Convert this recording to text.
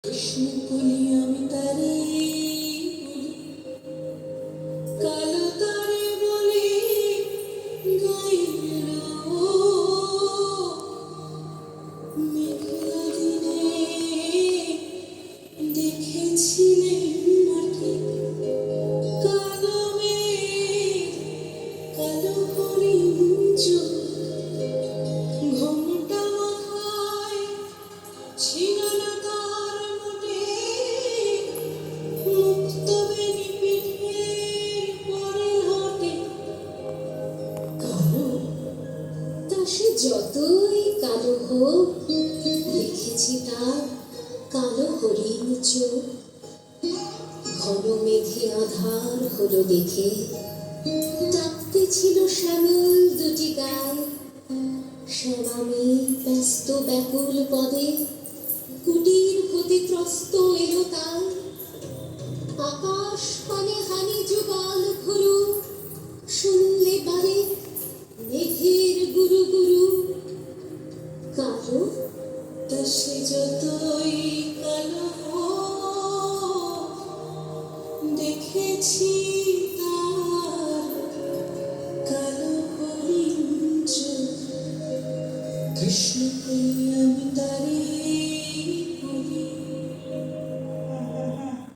কৃষ্ণ কলি আমি তারে বলি, কালো তারে বলে গাইল মেঘলা দিনে দেখেছিলেন মাটি কালো মেঘ কালো হরিণ চোখ ঘোমটা মাথায় ছিল না তার মোটে মুক্ত বেনি পিঠের পরে হাঁটে কালো তা সে যতই কালো হোক দেখেছি তার কালো হরিণ চোখ ঘন মেঘে আধার হলো দেখে ডাকতে ছিল শ্যামল দুটি গায়ে শ্যামামি ব্যস্ত ব্যাকুল পদে কুটির হতে ত্রস্ত এলো তাই আকাশ পানে হানি যুগল ঘুরু শুনলে বারে মেঘের গুরু গুরু কালো তা সে যতই কালো দেখেছি তার কালো হরিণ চোখ কৃষ্ণ কলি আমি তারে